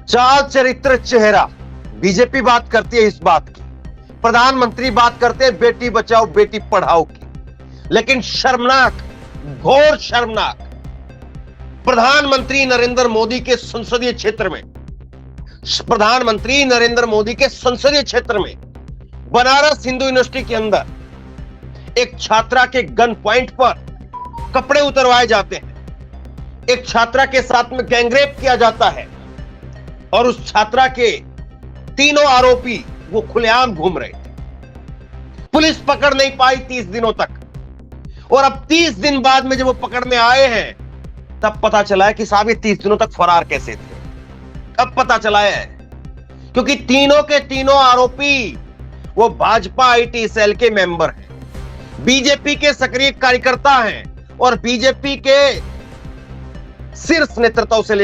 चाल चरित्र चेहरा। बीजेपी बात करती है इस बात की, प्रधानमंत्री बात करते हैं बेटी बचाओ बेटी पढ़ाओ की, लेकिन शर्मनाक, घोर शर्मनाक, प्रधानमंत्री नरेंद्र मोदी के संसदीय क्षेत्र में, प्रधानमंत्री नरेंद्र मोदी के संसदीय क्षेत्र में बनारस हिंदू यूनिवर्सिटी के अंदर एक छात्रा के गन पॉइंट पर कपड़े उतरवाए जाते हैं, एक छात्रा के साथ में गैंगरेप किया जाता है और उस छात्रा के तीनों आरोपी वो खुलेआम घूम रहे थे। पुलिस पकड़ नहीं पाई 30 दिनों तक, और अब 30 दिन बाद में जब वो पकड़ने आए हैं तब पता चला है कि साहब ये 30 दिनों तक फरार कैसे थे। अब पता चला है क्योंकि तीनों के तीनों आरोपी वो भाजपा आईटी सेल के मेंबर हैं, बीजेपी के सक्रिय कार्यकर्ता हैं और बीजेपी के शीर्ष नेतृत्व से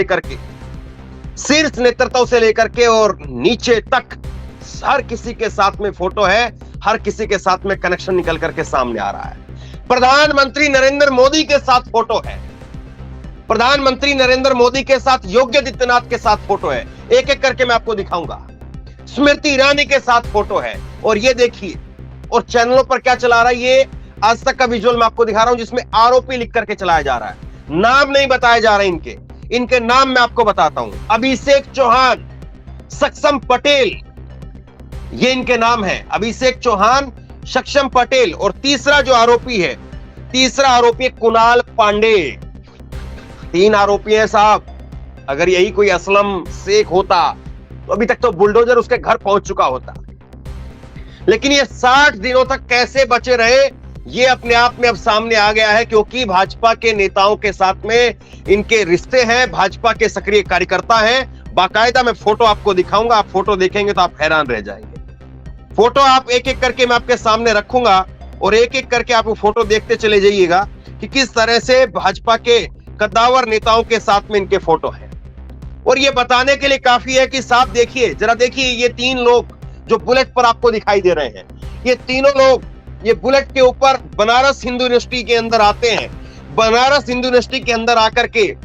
लेकर के और नीचे तक हर किसी के साथ में फोटो है, हर किसी के साथ में कनेक्शन निकल करके सामने आ रहा है। प्रधानमंत्री नरेंद्र मोदी के साथ फोटो है, प्रधानमंत्री नरेंद्र मोदी के साथ योगी आदित्यनाथ के साथ फोटो है, एक एक करके मैं आपको दिखाऊंगा। स्मृति ईरानी के साथ फोटो है और ये देखिए, और चैनलों पर क्या चला रहा है, ये आज तक का विजुअल मैं आपको दिखा रहा हूं जिसमें आरोपी लिख करके चलाया जा रहा है, नाम नहीं बताए जा रहे इनके नाम मैं आपको बताता हूं। अभिषेक चौहान, सक्षम पटेल, ये इनके नाम है, अभिषेक चौहान, सक्षम पटेल। और तीसरा जो आरोपी है, तीसरा आरोपी कुणाल पांडे। 3 आरोपी है साहब। अगर यही कोई असलम शेख होता तो अभी तक तो बुलडोजर उसके घर पहुंच चुका होता, लेकिन ये 60 दिनों तक कैसे बचे रहे ये अपने आप में अब सामने आ गया है, क्योंकि भाजपा के नेताओं के साथ में इनके रिश्ते हैं, भाजपा के सक्रिय कार्यकर्ता हैं। बाकायदा मैं फोटो आपको दिखाऊंगा, आप फोटो देखेंगे तो आप हैरान रह जाएंगे। फोटो आप एक एक करके मैं आपके सामने रखूंगा और एक एक करके आप वो फोटो देखते चले जाइएगा कि किस तरह से भाजपा के कद्दावर नेताओं के साथ में इनके फोटो है। और ये बताने के लिए काफी है कि साहब देखिए, जरा देखिए, ये 3 लोग जो बुलेट पर आपको दिखाई दे रहे हैं, ये तीनों लोग ये बुलेट के ऊपर बनारस हिंदू यूनिवर्सिटी के अंदर आते हैं। बनारस हिंदू यूनिवर्सिटी के अंदर आकर के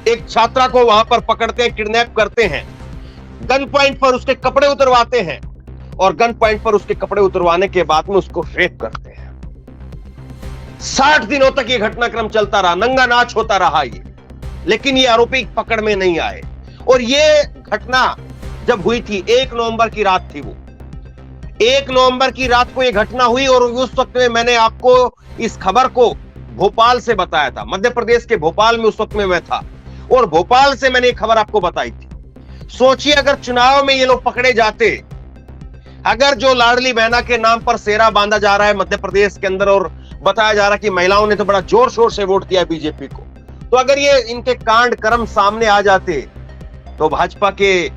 एक छात्रा को वहां पर पकड़ते हैं, किडनैप करते हैं, गन पॉइंट पर उसके कपड़े उतरवाते हैं और गन पॉइंट पर उसके कपड़े उतरवाने के बाद में उसको रेप करते हैं। 60 दिनों तक ये घटनाक्रम चलता रहा, नंगा नाच होता रहा ये, लेकिन ये आरोपी पकड़ में नहीं आए। और ये घटना जब हुई थी 1 नवंबर की रात थी, वो 1 नवंबर की रात को ये घटना हुई और उस वक्त में मैंने आपको इस खबर को भोपाल से बताया था। मध्य प्रदेश के भोपाल में उस वक्त में मैं था और भोपाल से मैंने ये खबर आपको बताई थी। सोचिए अगर चुनाव में ये लोग पकड़े जाते, अगर जो लाडली बहना के नाम पर सेरा बांधा जा रहा है मध्य प्रदेश के अंदर और बताया जा रहा है कि महिलाओं ने तो बड़ा जोर शोर से वोट दिया बीजेपी को, तो अगर ये इनके कांड कर्म सामने आ जाते तो भाजपा के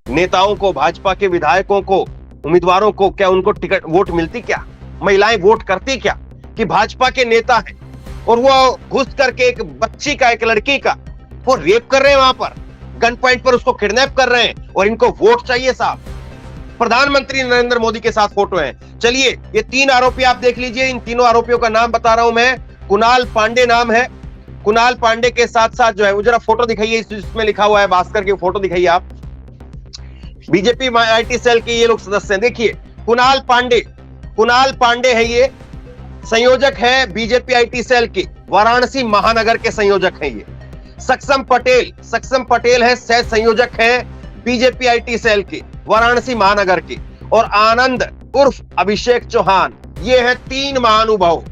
नेताओं को, भाजपा के विधायकों को, उम्मीदवारों को क्या उनको टिकट वोट मिलती? क्या महिलाएं वोट करती? क्या कि भाजपा के नेता हैं और वो घुस करके एक बच्ची का, एक लड़की का वो रेप कर रहे हैं, वहां पर गन पॉइंट पर उसको किडनैप कर रहे हैं और इनको वोट चाहिए साहब। प्रधानमंत्री नरेंद्र मोदी के साथ फोटो है। चलिए ये 3 आरोपी आप देख लीजिए, इन तीनों आरोपियों का नाम बता रहा हूं मैं। कुणाल पांडे नाम है, कुणाल पांडे के साथ साथ जो है वो जरा फोटो दिखाइए, इसमें लिखा हुआ है भास्कर की फोटो दिखाइए आप। बीजेपी आईटी सेल के ये लोग सदस्य हैं, देखिए कुणाल पांडे है, ये संयोजक है बीजेपी आईटी सेल के, वाराणसी महानगर के संयोजक हैं ये। सक्षम पटेल है, सह संयोजक है बीजेपी आईटी सेल के, वाराणसी महानगर के। और आनंद उर्फ अभिषेक चौहान, ये है 3 महानुभाव।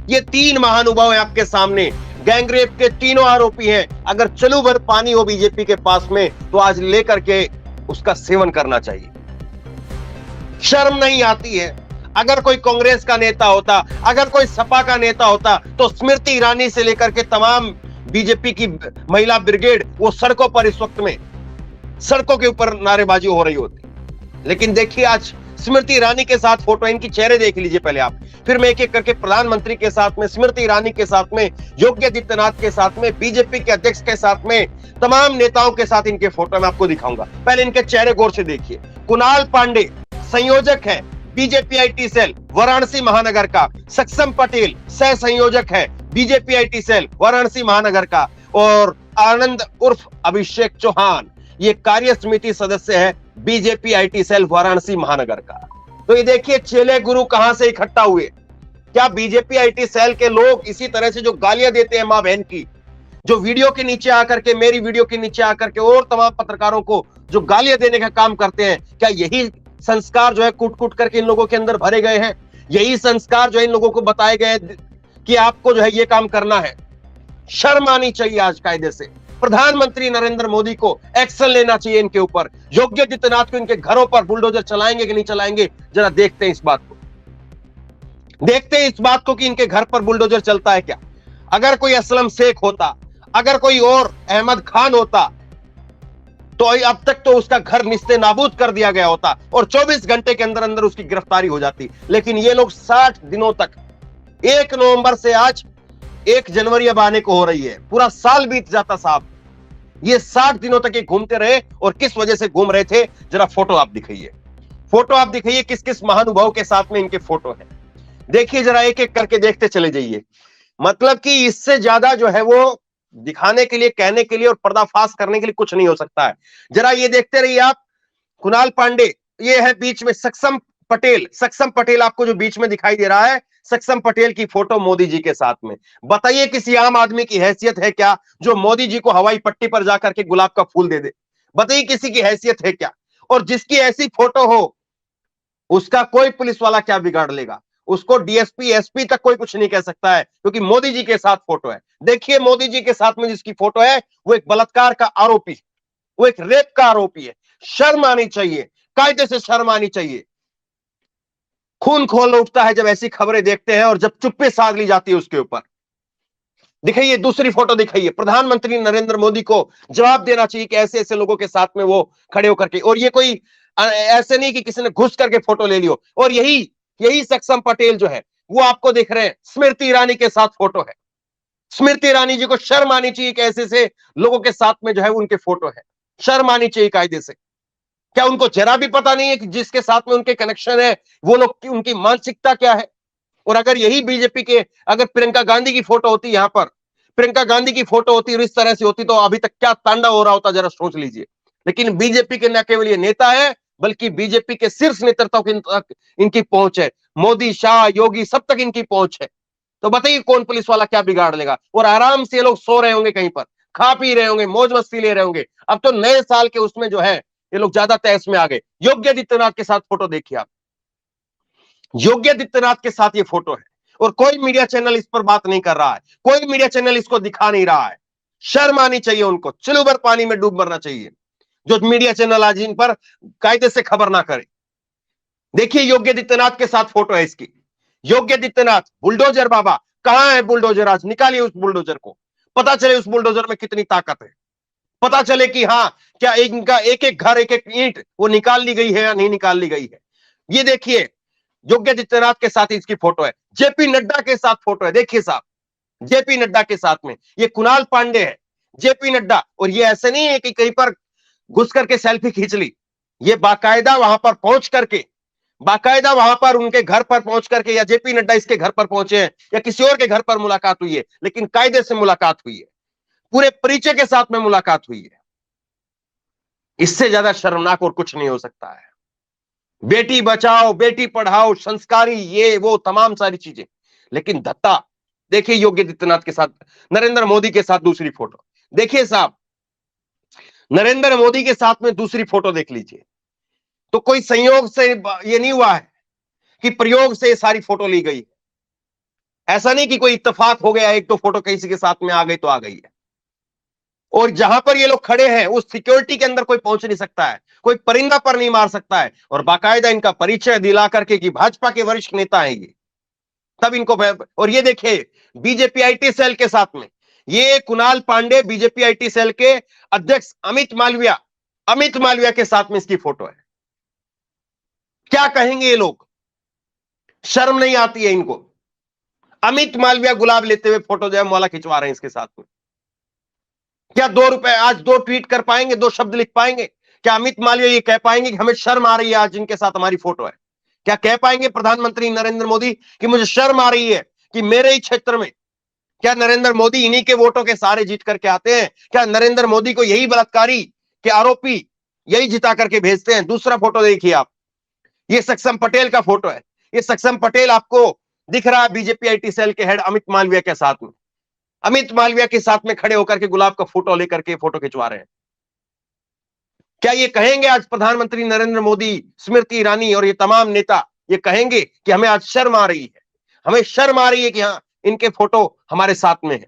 ये 3 महानुभाव है आपके सामने, गैंगरेप के तीनों आरोपी हैं। अगर चलू भर पानी हो बीजेपी के पास में तो आज लेकर के उसका सेवन करना चाहिए। शर्म नहीं आती है? अगर कोई कांग्रेस का नेता होता, अगर कोई सपा का नेता होता तो स्मृति ईरानी से लेकर के तमाम बीजेपी की महिला ब्रिगेड वो सड़कों पर इस वक्त में सड़कों के ऊपर नारेबाजी हो रही होती। लेकिन देखिए आज स्मृति ईरानी के साथ फोटो, इनकी चेहरे देख लीजिए पहले आप, फिर मैं एक एक करके प्रधानमंत्री के साथ में, स्मृति ईरानी के साथ में, योगी आदित्यनाथ के साथ में, बीजेपी के अध्यक्ष के साथ में, तमाम नेताओं के साथ इनके फोटो मैं आपको दिखाऊंगा। पहले इनके चेहरे गौर से देखिए। कुणाल पांडे संयोजक है बीजेपी आईटी सेल वाराणसी महानगर का, सक्षम पटेल सह संयोजक है बीजेपी आईटी सेल वाराणसी महानगर का, और आनंद उर्फ अभिषेक चौहान ये कार्य समिति सदस्य है बीजेपी आईटी सेल वाराणसी महानगर का। तो ये देखिए चेले गुरु कहां से इकट्ठा हुए। क्या बीजेपी आईटी सेल के लोग इसी तरह से जो गालियां देते हैं मां बहन की, जो वीडियो के नीचे आकर के, मेरी वीडियो के नीचे आकर के और तमाम पत्रकारों को जो गालियां देने का काम करते हैं, क्या यही संस्कार जो है कूट कूट करके इन लोगों के अंदर भरे गए हैं? यही संस्कार जो है इन लोगों को बताए गए कि आपको जो है ये काम करना है? शर्म आनी चाहिए आज कायदे से। प्रधानमंत्री नरेंद्र मोदी को एक्शन लेना चाहिए इनके ऊपर। योगी आदित्यनाथ को इनके घरों पर बुलडोजर चलाएंगे कि नहीं चलाएंगे, जरा देखते हैं इस बात को, देखते हैं इस बात को कि इनके घर पर बुलडोजर चलता है क्या। अगर कोई असलम शेख होता, अगर कोई और अहमद खान होता, तो अब तक तो उसका घर निस्ते नाबूद कर दिया गया होता और 24 घंटे के अंदर अंदर उसकी गिरफ्तारी हो जाती। लेकिन ये लोग 60 दिनों तक, 1 नवंबर से आज 1 जनवरी अब आने को हो रही है, पूरा साल बीत जाता साहब। ये 60 दिनों तक ये घूमते रहे और किस वजह से घूम रहे थे, जरा फोटो आप दिखाइए, फोटो आप दिखाइए किस किस महानुभाव के साथ में इनके फोटो है। देखिए जरा एक एक करके देखते चले जाइए। मतलब कि इससे ज्यादा जो है वो दिखाने के लिए, कहने के लिए और पर्दाफाश करने के लिए कुछ नहीं हो सकता है। जरा ये देखते रहिए आप। कुणाल पांडे, ये है बीच में सक्षम पटेल। सक्षम पटेल आपको जो बीच में दिखाई दे रहा है, सक्षम पटेल की फोटो मोदी जी के साथ में। बताइए किसी आम आदमी की हैसियत है क्या जो मोदी जी को हवाई पट्टी पर जाकर के गुलाब का फूल दे दे? बताइए किसी की हैसियत है क्या? और जिसकी ऐसी फोटो हो उसका कोई पुलिस वाला क्या बिगाड़ लेगा? उसको डीएसपी एसपी तक कोई कुछ नहीं कह सकता है, क्योंकि मोदी जी के साथ फोटो है। देखिए मोदी जी के साथ में जिसकी फोटो है वो एक बलात्कार का आरोपी, वो एक रेप का आरोपी है। शर्म आनी चाहिए, कायदे से शर्म आनी चाहिए। खून खोल उठता है जब ऐसी खबरें देखते हैं और जब चुप्पी साध ली जाती है उसके ऊपर। दिखाइए दूसरी फोटो दिखाइए। प्रधानमंत्री नरेंद्र मोदी को जवाब देना चाहिए कि ऐसे ऐसे लोगों के साथ में वो खड़े होकर के, और ये कोई ऐसे नहीं कि किसी ने घुस करके फोटो ले लियो। और यही सक्षम पटेल जो है वो आपको दिख रहे हैं, स्मृति ईरानी के साथ फोटो है। स्मृति ईरानी जी को शर्म आनी चाहिए कि ऐसे ऐसे लोगों के साथ में जो है उनके फोटो है। शर्म आनी चाहिए कायदे से। क्या उनको जरा भी पता नहीं है कि जिसके साथ में उनके कनेक्शन है वो लोग की उनकी मानसिकता क्या है? और अगर यही बीजेपी के, अगर प्रियंका गांधी की फोटो होती, यहां पर प्रियंका गांधी की फोटो होती और इस तरह से होती, तो अभी तक क्या तांडव हो रहा होता, जरा सोच लीजिए। लेकिन बीजेपी के न केवल ये नेता है, बल्कि बीजेपी के शीर्ष नेतृत्व तक इनकी पहुंच है। मोदी, शाह, योगी, सब तक इनकी पहुंच है। तो बताइए कौन पुलिस वाला क्या बिगाड़ लेगा? और आराम से ये लोग सो रहे होंगे कहीं पर, खा पी रहे होंगे, मौज मस्ती ले रहे होंगे। अब तो नए साल के उसमें जो है ये लोग ज्यादा तहस में आ गए। योगी आदित्यनाथ के साथ फोटो देखिए आप, योगी आदित्यनाथ के साथ ये फोटो है और कोई मीडिया चैनल इस पर बात नहीं कर रहा है, कोई मीडिया चैनल इसको दिखा नहीं रहा है। शर्म आनी चाहिए उनको, चलो भर पानी में डूब मरना चाहिए जो मीडिया चैनल आज इन पर कायदे से खबर ना करे। देखिए योगी आदित्यनाथ के साथ फोटो है इसकी। योगी आदित्यनाथ, बुलडोजर बाबा, कहां है बुलडोजर? आज निकालिए उस बुलडोजर को, पता चले उस बुलडोजर में कितनी ताकत है, पता चले कि हाँ क्या इनका एक एक घर, एक एक ईंट वो निकाल ली गई है या नहीं निकाल ली गई है। ये देखिए योगी आदित्यनाथ के साथ इसकी फोटो है। जेपी नड्डा के साथ फोटो है, देखिए साहब, जेपी नड्डा के साथ में ये कुणाल पांडे है, जेपी नड्डा। और ये ऐसे नहीं है कि कहीं पर घुस करके सेल्फी खींच ली, ये बाकायदा वहां पर पहुंच करके, बाकायदा वहां पर उनके घर पर पहुंच करके, या जेपी नड्डा इसके घर पर पहुंचे हैं या किसी और के घर पर मुलाकात हुई है, लेकिन कायदे से मुलाकात हुई है, पूरे परिचय के साथ में मुलाकात हुई है। इससे ज्यादा शर्मनाक और कुछ नहीं हो सकता है। बेटी बचाओ, बेटी पढ़ाओ, संस्कारी, ये वो तमाम सारी चीजें, लेकिन धत्ता। देखिए योगी आदित्यनाथ के साथ, नरेंद्र मोदी के साथ दूसरी फोटो देखिए साहब, नरेंद्र मोदी के साथ में दूसरी फोटो देख लीजिए। तो कोई संयोग से ये नहीं हुआ है कि प्रयोग से सारी फोटो ली गई है। ऐसा नहीं कि कोई इत्तेफाक हो गया, एक दो फोटो किसी के साथ में आ गई तो आ गई है। और जहां पर ये लोग खड़े हैं उस सिक्योरिटी के अंदर कोई पहुंच नहीं सकता है, कोई परिंदा पर नहीं मार सकता है। और बाकायदा इनका परिचय दिला करके कि भाजपा के वरिष्ठ नेता हैं ये, तब इनको। और ये देखिए बीजेपी आईटी सेल के साथ में ये Kunal Pandey, BJP IT cell के अध्यक्ष अमित मालविया के साथ में इसकी फोटो है। क्या कहेंगे ये लोग? शर्म नहीं आती है इनको? अमित मालविया गुलाब लेते हुए फोटो जो है मौला खिंचवा रहे हैं इसके साथ में। क्या 2 रुपए आज 2 ट्वीट कर पाएंगे, 2 शब्द लिख पाएंगे? क्या अमित मालविया ये कह पाएंगे कि हमें शर्म आ रही है आज इनके साथ हमारी फोटो है? क्या कह पाएंगे प्रधानमंत्री नरेंद्र मोदी कि मुझे शर्म आ रही है कि मेरे ही क्षेत्र में, क्या नरेंद्र मोदी इन्हीं के वोटों के सहारे जीत करके आते हैं? क्या नरेंद्र मोदी को यही बलात्कारी कि आरोपी यही जिता करके भेजते हैं। दूसरा फोटो देखिए आप, ये सक्षम पटेल का फोटो है। ये सक्षम पटेल आपको दिख रहा है बीजेपी आईटी सेल के हेड अमित मालवीय के साथ में। अमित मालवीय के साथ में खड़े होकर के गुलाब का फोटो लेकर के फोटो खिंचवा रहे हैं। क्या ये कहेंगे आज प्रधानमंत्री नरेंद्र मोदी, स्मृति ईरानी और ये तमाम नेता ये कहेंगे कि हमें आज शर्म आ रही है, हमें शर्म आ रही है कि हाँ इनके फोटो हमारे साथ में है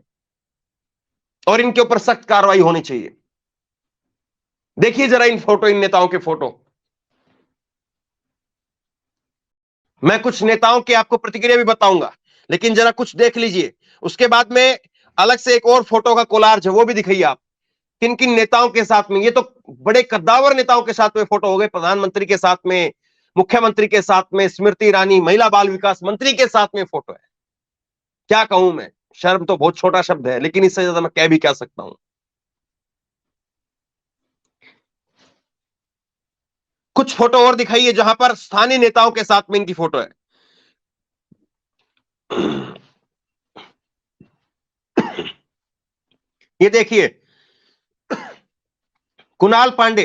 और इनके ऊपर सख्त कार्रवाई होनी चाहिए। देखिए जरा इन फोटो, इन नेताओं के फोटो। मैं कुछ नेताओं की आपको प्रतिक्रिया भी बताऊंगा, लेकिन जरा कुछ देख लीजिए। उसके बाद में अलग से एक और फोटो का कोलार्ज है, वो भी दिखाइए आप, किन किन नेताओं के साथ में। ये तो बड़े कद्दावर नेताओं के साथ में फोटो हो गए, प्रधानमंत्री के साथ में, मुख्यमंत्री के साथ में, स्मृति ईरानी, महिला बाल विकास मंत्री के साथ में फोटो है। क्या कहूं मैं, शर्म तो बहुत छोटा शब्द है, लेकिन इससे ज्यादा मैं कह भी क्या सकता हूं। कुछ फोटो और दिखाइए जहां पर स्थानीय नेताओं के साथ में इनकी फोटो है। ये देखिए, कुणाल पांडे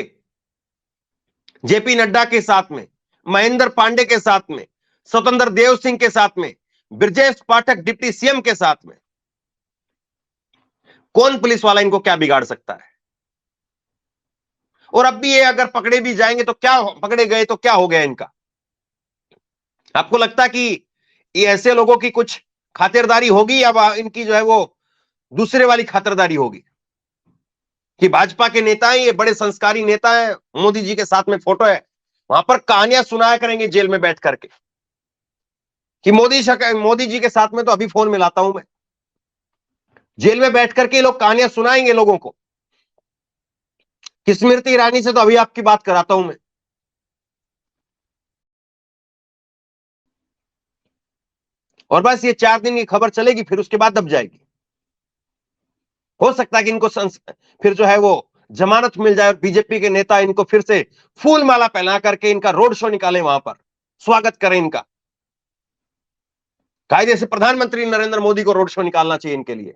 जेपी नड्डा के साथ में, महेंद्र पांडे के साथ में, स्वतंत्र देव सिंह के साथ में, ब्रजेश पाठक डिप्टी सीएम के साथ में। कौन पुलिस वाला इनको क्या बिगाड़ सकता है? और अब भी ये अगर पकड़े भी जाएंगे तो क्या, पकड़े गए तो क्या हो गया इनका? आपको लगता है कि ये ऐसे लोगों की कुछ खातिरदारी होगी या इनकी जो है वो दूसरे वाली खातिरदारी होगी कि भाजपा के नेता हैं, ये बड़े संस्कारी नेता हैं, मोदी जी के साथ में फोटो है, वहां पर कहानियां सुनाया करेंगे जेल में बैठ करके कि मोदी जी के साथ में तो अभी फोन मिलाता हूं मैं। जेल में बैठ करके लोग कहानियां सुनाएंगे लोगों को कि स्मृति ईरानी से तो अभी आपकी बात कराता हूं मैं। और बस ये 4 दिन की खबर चलेगी, फिर उसके बाद दब जाएगी। हो सकता है कि इनको फिर जो है वो जमानत मिल जाए और बीजेपी के नेता इनको फिर से फूल माला पहना करके इनका रोड शो निकालें, वहां पर स्वागत करें इनका। कायदे से प्रधानमंत्री नरेंद्र मोदी को रोड शो निकालना चाहिए इनके लिए,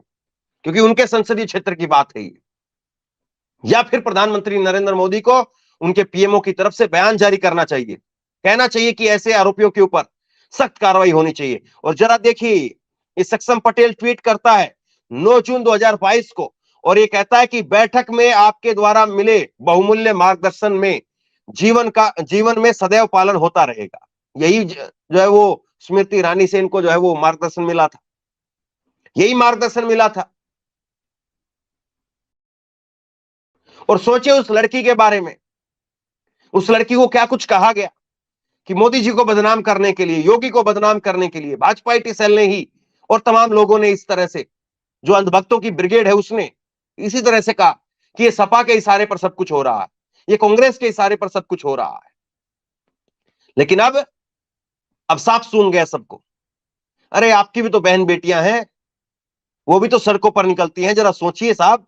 क्योंकि उनके संसदीय क्षेत्र की बात है ये। या फिर प्रधानमंत्री नरेंद्र मोदी को उनके पीएमओ की तरफ से बयान जारी करना चाहिए, कहना चाहिए कि ऐसे आरोपियों के ऊपर सख्त कार्रवाई होनी चाहिए। और जरा देखिए, ये सक्षम पटेल ट्वीट करता है 9 जून 2022 को, और ये कहता है कि बैठक में आपके द्वारा मिले बहुमूल्य मार्गदर्शन में जीवन में सदैव पालन होता रहेगा। यही जो है वो स्मृति ईरानी से इनको जो है वो मार्गदर्शन मिला था, यही मार्गदर्शन मिला था। और सोचिए उस लड़की के बारे में, उस लड़की को क्या कुछ कहा गया कि मोदी जी को बदनाम करने के लिए, योगी को बदनाम करने के लिए भाजपा आईटी सेल ने ही और तमाम लोगों ने इस तरह से, जो अंधभक्तों की ब्रिगेड है उसने इसी तरह से कहा कि ये सपा के इशारे पर सब कुछ हो रहा है, ये कांग्रेस के इशारे पर सब कुछ हो रहा है। लेकिन अब साफ सूंघ गया सबको। अरे आपकी भी तो बहन बेटियां हैं, वो भी तो सड़कों पर निकलती हैं। जरा सोचिए साहब,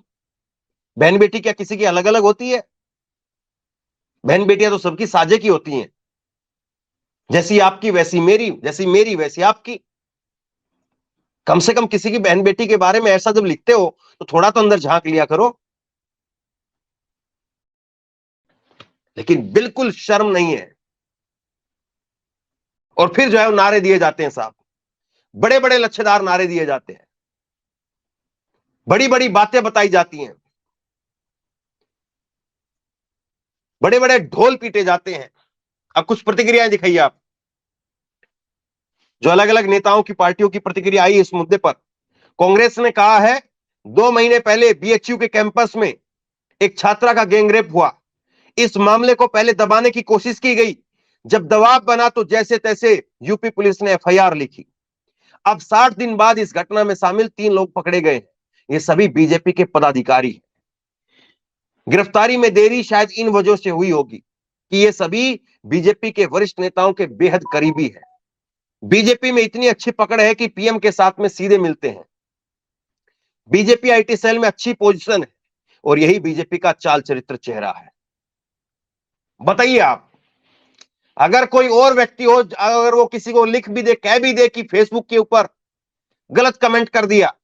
बहन बेटी क्या किसी की अलग अलग होती है? बहन बेटियां तो सबकी साझे की होती हैं, जैसी आपकी वैसी मेरी, जैसी मेरी वैसी आपकी। कम से कम किसी की बहन बेटी के बारे में ऐसा जब लिखते हो तो थोड़ा तो अंदर झांक लिया करो। लेकिन बिल्कुल शर्म नहीं है। और फिर जो है वो नारे दिए जाते हैं साहब, बड़े बड़े लच्छेदार नारे दिए जाते हैं, बड़ी बड़ी बातें बताई जाती हैं, बड़े बड़े ढोल पीटे जाते हैं। अब कुछ प्रतिक्रियाएं दिखाइए आप, जो अलग अलग नेताओं की पार्टियों की प्रतिक्रिया आई इस मुद्दे पर। कांग्रेस ने कहा है 2 महीने पहले बीएचयू के कैंपस में एक छात्रा का गैंगरेप हुआ। इस मामले को पहले दबाने की कोशिश की गई, जब दबाव बना तो जैसे तैसे यूपी पुलिस ने एफआईआर लिखी। अब 60 दिन बाद इस घटना में शामिल 3 लोग पकड़े गए। ये सभी बीजेपी के पदाधिकारी। गिरफ्तारी में देरी शायद इन वजहों से हुई होगी कि ये सभी बीजेपी के वरिष्ठ नेताओं के बेहद करीबी है। बीजेपी में इतनी अच्छी पकड़ है कि पीएम के साथ में सीधे मिलते हैं। बीजेपी आईटी सेल में अच्छी पोजीशन है और यही बीजेपी का चाल चरित्र चेहरा है। बताइए आप, अगर कोई और व्यक्ति हो, अगर वो किसी को लिख भी दे, कह भी दे कि फेसबुक के ऊपर गलत कमेंट कर दिया,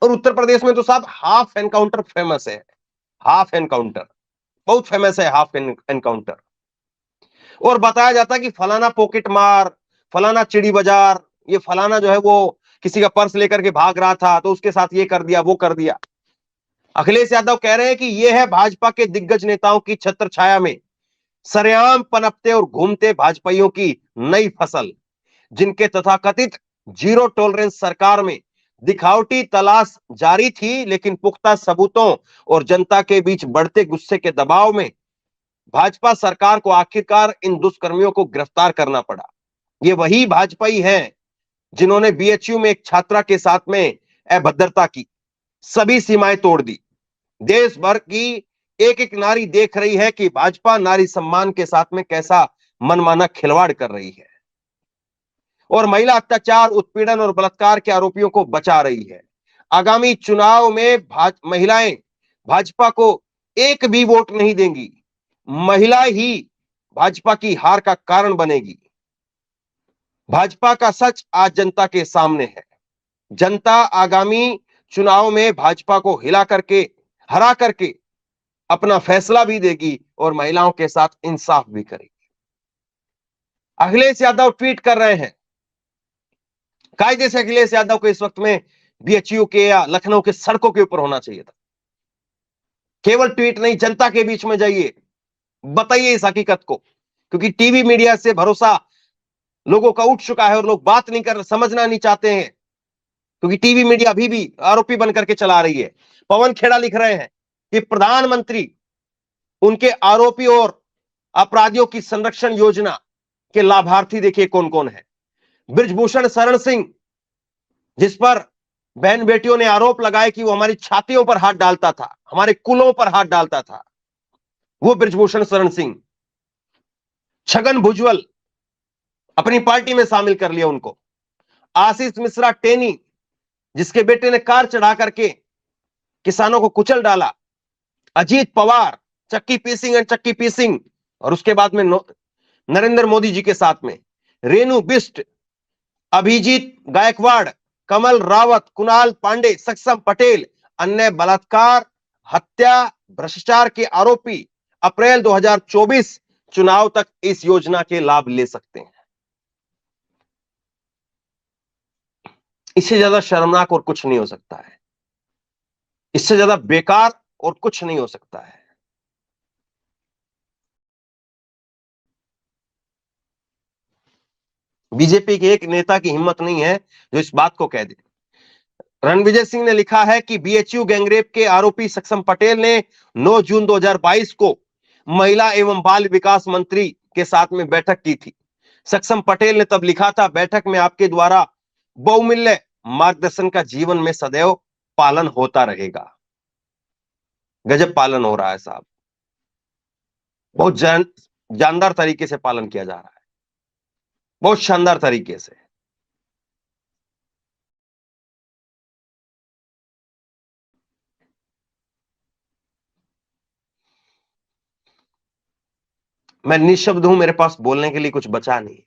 और उत्तर प्रदेश में तो साहब हाफ एनकाउंटर फेमस है, हाफ एनकाउंटर। बहुत फेमस है हाफ एनकाउंटर। और बताया जाता है कि फलाना पॉकेट मार, फलाना चिड़ी बाजार, ये फलाना जो है वो किसी का पर्स लेकर के भाग रहा था तो उसके साथ ये कर दिया वो कर दिया। अखिलेश यादव कह रहे हैं कि ये है भाजपा के दिग्गज नेताओं की छत्र छाया में सरेआम पनपते और घूमते भाजपाइयों की नई फसल, जिनके तथाकथित जीरो टॉलरेंस सरकार में दिखावटी तलाश जारी थी, लेकिन पुख्ता सबूतों और जनता के बीच बढ़ते गुस्से के दबाव में भाजपा सरकार को आखिरकार इन दुष्कर्मियों को गिरफ्तार करना पड़ा। ये वही भाजपाई हैं जिन्होंने बीएचयू में एक छात्रा के साथ में अभद्रता की, सभी सीमाएं तोड़ दी। देश भर की एक एक नारी देख रही है कि भाजपा नारी सम्मान के साथ में कैसा मनमाना खिलवाड़ कर रही है और महिला अत्याचार, उत्पीड़न और बलात्कार के आरोपियों को बचा रही है। आगामी चुनाव में महिलाएं भाजपा को एक भी वोट नहीं देंगी। महिला ही भाजपा की हार का कारण बनेगी। भाजपा का सच आज जनता के सामने है। जनता आगामी चुनाव में भाजपा को हरा करके अपना फैसला भी देगी और महिलाओं के साथ इंसाफ भी करेगी। अखिलेश यादव ट्वीट कर रहे हैं। कायदे से अखिलेश यादव को इस वक्त में बीएचयू के या लखनऊ के सड़कों के ऊपर होना चाहिए था। केवल ट्वीट नहीं, जनता के बीच में जाइए, बताइए इस हकीकत को, क्योंकि टीवी मीडिया से भरोसा लोगों का उठ चुका है और लोग बात नहीं कर, समझना नहीं चाहते हैं, क्योंकि टीवी मीडिया अभी भी आरोपी बनकर के चला रही है। पवन खेड़ा लिख रहे हैं कि प्रधानमंत्री उनके आरोपी और अपराधियों की संरक्षण योजना के लाभार्थी देखिए कौन कौन है। बृजभूषण शरण सिंह, जिस पर बहन बेटियों ने आरोप लगाए कि वो हमारी छातियों पर हाथ डालता था, हमारे कुलों पर हाथ डालता था, वो बृजभूषण शरण सिंह। छगन भुजबल, अपनी पार्टी में शामिल कर लिया उनको। आशीष मिश्रा टेनी, जिसके बेटे ने कार चढ़ा करके किसानों को कुचल डाला। अजीत पवार, चक्की पीसिंग एंड चक्की पीसिंग, और उसके बाद में नरेंद्र मोदी जी के साथ में रेणु बिष्ट, अभिजीत गायकवाड़, कमल रावत, कुणाल पांडे, सक्षम पटेल, अन्य बलात्कार, हत्या, भ्रष्टाचार के आरोपी अप्रैल 2024 चुनाव तक इस योजना के लाभ ले सकते हैं। इससे ज्यादा शर्मनाक और कुछ नहीं हो सकता है, इससे ज्यादा बेकार और कुछ नहीं हो सकता है। बीजेपी के एक नेता की हिम्मत नहीं है जो इस बात को कह दे। रणविजय सिंह ने लिखा है कि बीएचयू गैंगरेप के आरोपी सक्षम पटेल ने 9 जून 2022 को महिला एवं बाल विकास मंत्री के साथ में बैठक की थी। सक्षम पटेल ने तब लिखा था, बैठक में आपके द्वारा बहुमूल्य मार्गदर्शन का जीवन में सदैव पालन होता रहेगा। गजब पालन हो रहा है साहब, बहुत जानदार तरीके से पालन किया जा रहा है, बहुत शानदार तरीके से। मैं निशब्द हूं, मेरे पास बोलने के लिए कुछ बचा नहीं।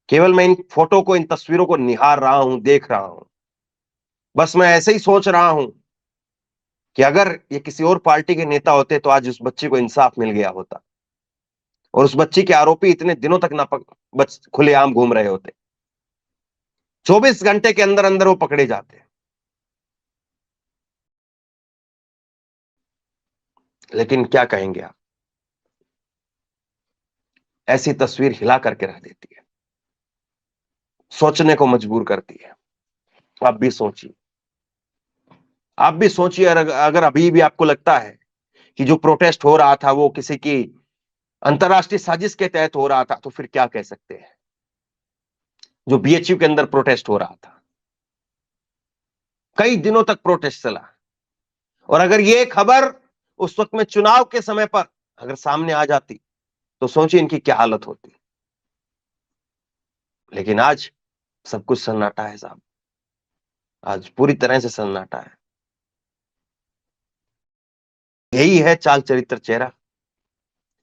केवल मैं इन फोटो को, इन तस्वीरों को निहार रहा हूं, देख रहा हूं। बस मैं ऐसे ही सोच रहा हूं कि अगर ये किसी और पार्टी के नेता होते तो आज उस बच्चे को इंसाफ मिल गया होता और उस बच्ची के आरोपी इतने दिनों तक ना खुलेआम घूम रहे होते। 24 घंटे के अंदर अंदर वो पकड़े जाते। लेकिन क्या कहेंगे आप, ऐसी तस्वीर हिला करके रख देती है, सोचने को मजबूर करती है। आप भी सोचिए, आप भी सोचिए, अगर अभी भी आपको लगता है कि जो प्रोटेस्ट हो रहा था वो किसी की अंतरराष्ट्रीय साजिश के तहत हो रहा था, तो फिर क्या कह सकते हैं। जो बीएचयू के अंदर प्रोटेस्ट हो रहा था, कई दिनों तक प्रोटेस्ट चला, और अगर ये खबर उस वक्त में चुनाव के समय पर अगर सामने आ जाती तो सोचिए इनकी क्या हालत होती। लेकिन आज सब कुछ सन्नाटा है साहब, आज पूरी तरह से सन्नाटा है। यही है चाल चरित्र चेहरा,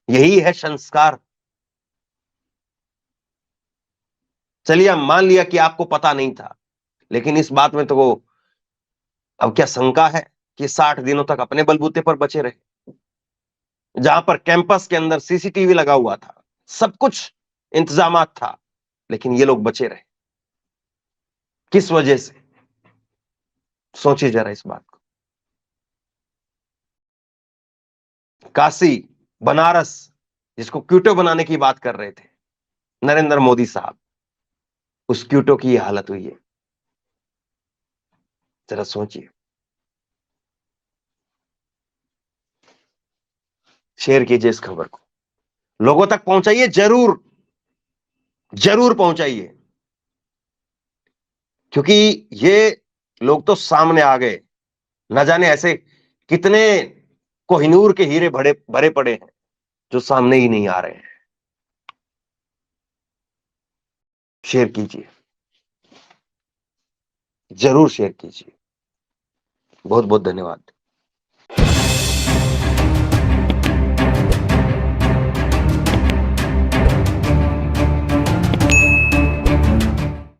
यही है संस्कार। चलिए हम मान लिया कि आपको पता नहीं था, लेकिन इस बात में तो वो अब क्या शंका है कि 60 दिनों तक अपने बलबूते पर बचे रहे। जहां पर कैंपस के अंदर सीसीटीवी लगा हुआ था, सब कुछ इंतजामात था, लेकिन ये लोग बचे रहे। किस वजह से? सोचिए जरा इस बात को। काशी, बनारस, जिसको क्यूटो बनाने की बात कर रहे थे नरेंद्र मोदी साहब, उस क्यूटो की ये हालत हुई है। जरा सोचिए। शेयर कीजिए इस खबर को, लोगों तक पहुंचाइए, जरूर जरूर पहुंचाइए, क्योंकि ये लोग तो सामने आ गए। न जाने ऐसे कितने कोहिनूर के हीरे भरे भरे पड़े हैं जो सामने ही नहीं आ रहे हैं। शेयर कीजिए, जरूर शेयर कीजिए। बहुत बहुत धन्यवाद।